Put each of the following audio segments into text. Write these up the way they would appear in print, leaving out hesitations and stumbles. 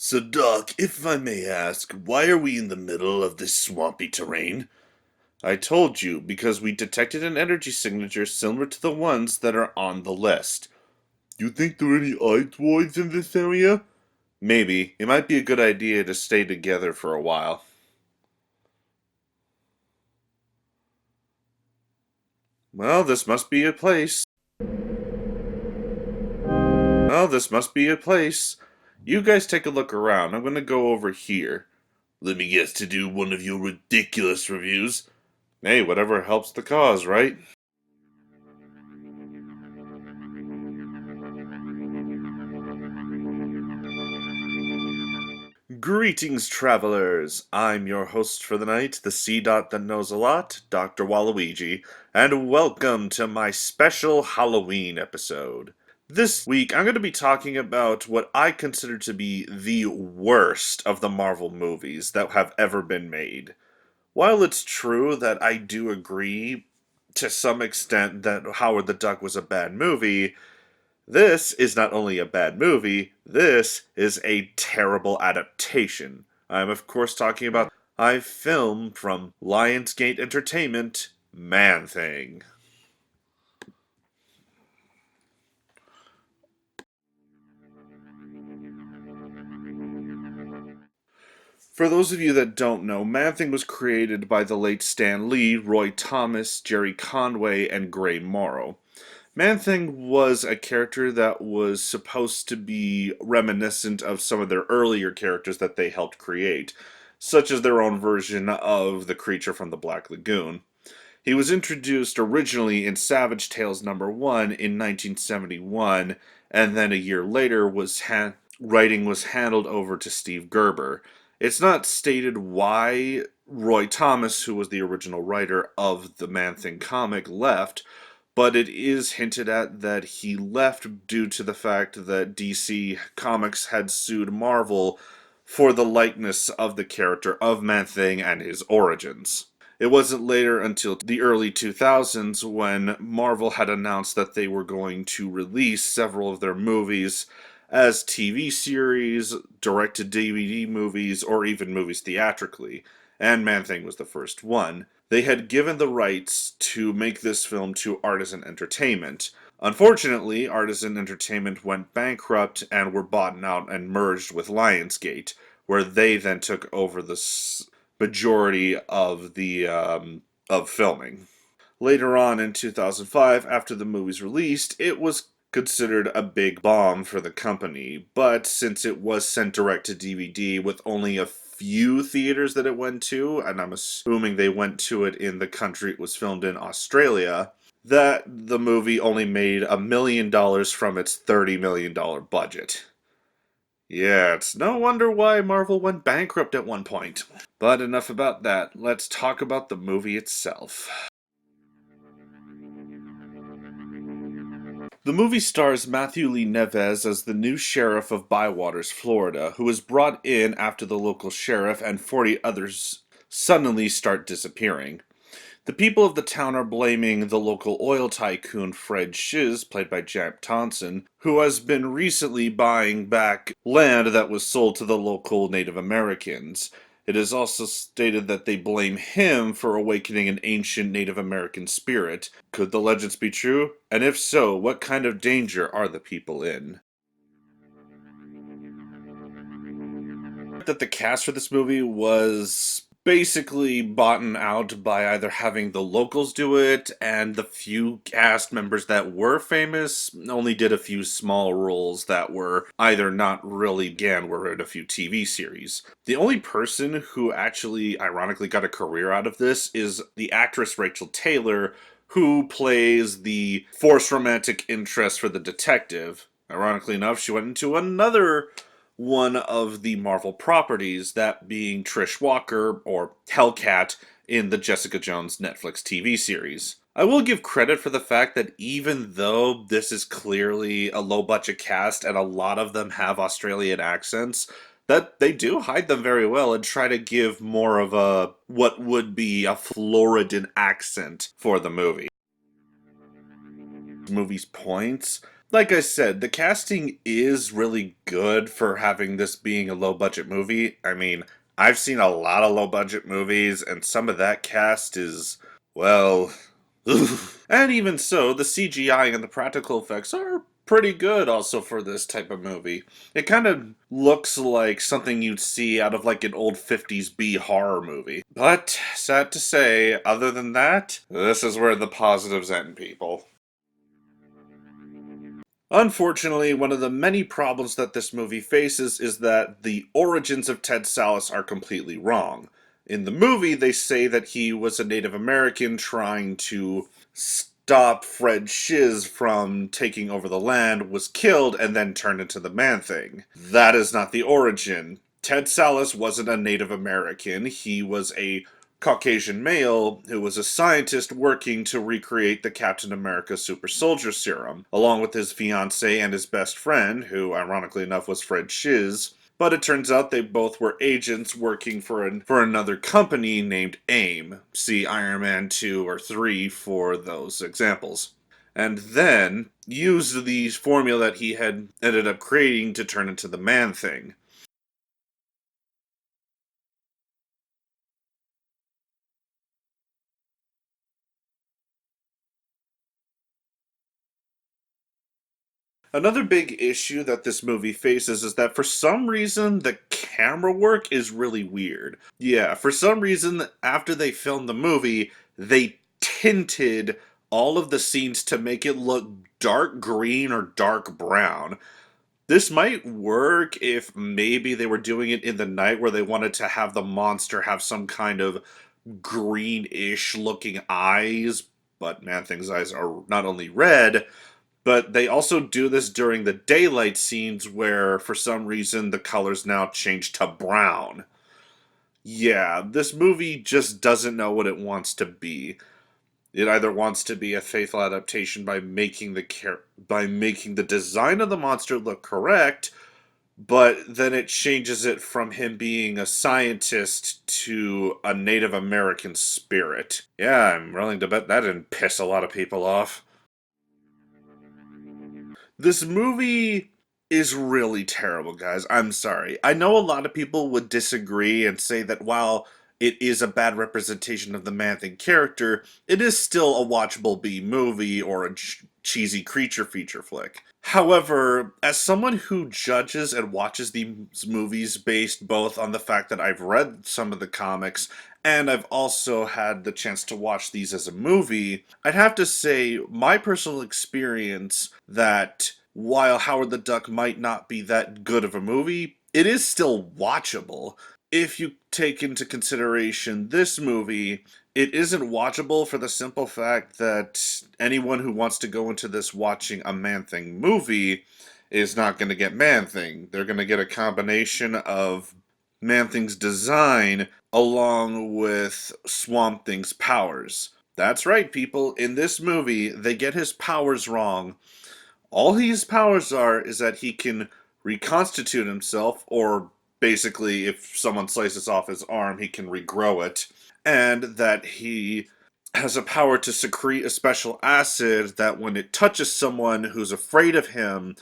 So, Doc, if I may ask, why are we in the middle of this swampy terrain? I told you, because we detected an energy signature similar to the ones that are on the list. You think there are any Earthwoids in this area? Maybe. It might be a good idea to stay together for a while. Well, this must be a place. Well, this must be a place. You guys take a look around. I'm gonna go over here. Let me guess, to do one of your ridiculous reviews. Hey, whatever helps the cause, right? Greetings, travelers! I'm your host for the night, the C dot that knows a lot, Dr. Waluigi, and welcome to my special Halloween episode. This week, I'm going to be talking about what I consider to be the worst of the Marvel movies that have ever been made. While it's true that I do agree to some extent that Howard the Duck was a bad movie, this is not only a bad movie, this is a terrible adaptation. I'm of course talking about I film from Lionsgate Entertainment, Man Thing. For those of you that don't know, Man Thing was created by the late Stan Lee, Roy Thomas, Jerry Conway, and Gray Morrow. Man Thing was a character that was supposed to be reminiscent of some of their earlier characters that they helped create, such as their own version of the creature from the Black Lagoon. He was introduced originally in Savage Tales number 1 in 1971, and then a year later writing was handed over to Steve Gerber. It's not stated why Roy Thomas, who was the original writer of the Man Thing comic, left, but it is hinted at that he left due to the fact that DC Comics had sued Marvel for the likeness of the character of Man Thing and his origins. It wasn't later until the early 2000s when Marvel had announced that they were going to release several of their movies as TV series, direct to DVD movies, or even movies theatrically, and Man Thing was the first one. They had given the rights to make this film to Artisan Entertainment. Unfortunately, Artisan Entertainment went bankrupt and were bought out and merged with Lionsgate, where they then took over the majority of the of filming. Later on in 2005, after the movie's released, it was considered a big bomb for the company, but since it was sent direct to DVD with only a few theaters that it went to, and I'm assuming they went to it in the country it was filmed in, Australia, that the movie only made $1 million from its $30 million budget. Yeah, it's no wonder why Marvel went bankrupt at one point. But enough about that. Let's talk about the movie itself. The movie stars Matthew Lee Neves as the new sheriff of Bywaters, Florida, who is brought in after the local sheriff and 40 others suddenly start disappearing. The people of the town are blaming the local oil tycoon Fred Shiz, played by Jack Thompson, who has been recently buying back land that was sold to the local Native Americans. It is also stated that they blame him for awakening an ancient Native American spirit. Could the legends be true? And if so, what kind of danger are the people in? That the cast for this movie was basically bought out by either having the locals do it, and the few cast members that were famous only did a few small roles that were either not really again were in a few TV series. The only person who actually ironically got a career out of this is the actress Rachel Taylor, who plays the forced romantic interest for the detective. Ironically enough, she went into another one of the Marvel properties, that being Trish Walker, or Hellcat, in the Jessica Jones Netflix TV series. I will give credit for the fact that even though this is clearly a low budget cast and a lot of them have Australian accents, that they do hide them very well and try to give more of a what would be a Floridan accent for the movie. Movie's points, Like I said, the casting is really good for having this being a low budget movie. I mean, I've seen a lot of low budget movies, and some of that cast is, well, and even so, the CGI and the practical effects are pretty good also for this type of movie. It kind of looks like something you'd see out of like an old 50s B horror movie. But sad to say, other than that, this is where the positives end, people. Unfortunately, one of the many problems that this movie faces is that the origins of Ted Sallis are completely wrong. In the movie, they say that he was a Native American trying to stop Fred Shiz from taking over the land, was killed, and then turned into the Man-Thing. That is not the origin. Ted Sallis wasn't a Native American. He was a Caucasian male who was a scientist working to recreate the Captain America Super Soldier Serum, along with his fiancée and his best friend, who ironically enough was Fred Shiz. But it turns out they both were agents working for another company named AIM. See Iron Man 2 or 3 for those examples. And then used the formula that he had ended up creating to turn into the Man-Thing. Another big issue that this movie faces is that for some reason the camera work is really weird. Yeah, for some reason after they filmed the movie, they tinted all of the scenes to make it look dark green or dark brown. This might work if maybe they were doing it in the night where they wanted to have the monster have some kind of greenish looking eyes, but Man Thing's eyes are not only red, but they also do this during the daylight scenes where, for some reason, the colors now change to brown. Yeah, this movie just doesn't know what it wants to be. It either wants to be a faithful adaptation by making the design of the monster look correct, but then it changes it from him being a scientist to a Native American spirit. Yeah, I'm willing to bet that didn't piss a lot of people off. This movie is really terrible, guys. I'm sorry. I know a lot of people would disagree and say that while it is a bad representation of the Man Thing character, it is still a watchable B movie or a cheesy creature feature flick. However, as someone who judges and watches these movies based both on the fact that I've read some of the comics and I've also had the chance to watch these as a movie, I'd have to say my personal experience that while Howard the Duck might not be that good of a movie, it is still watchable. If you take into consideration this movie, it isn't watchable for the simple fact that anyone who wants to go into this watching a Man Thing movie is not going to get Man Thing. They're going to get a combination of Man Thing's design along with Swamp Thing's powers. That's right, people. In this movie, they get his powers wrong. All his powers are is that he can reconstitute himself, or basically, if someone slices off his arm, he can regrow it, and that he has a power to secrete a special acid that when it touches someone who's afraid of him,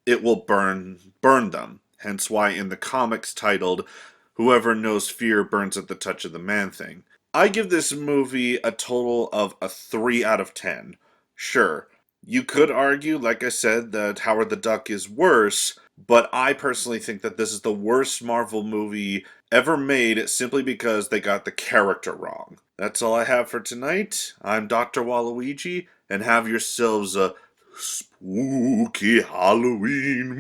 it will burn them. Hence why in the comics titled Whoever Knows Fear Burns at the Touch of the Man Thing. I give this movie a total of a 3 out of 10. Sure, you could argue, like I said, that Howard the Duck is worse, but I personally think that this is the worst Marvel movie ever made simply because they got the character wrong. That's all I have for tonight. I'm Dr. Waluigi, and have yourselves a spooky Halloween.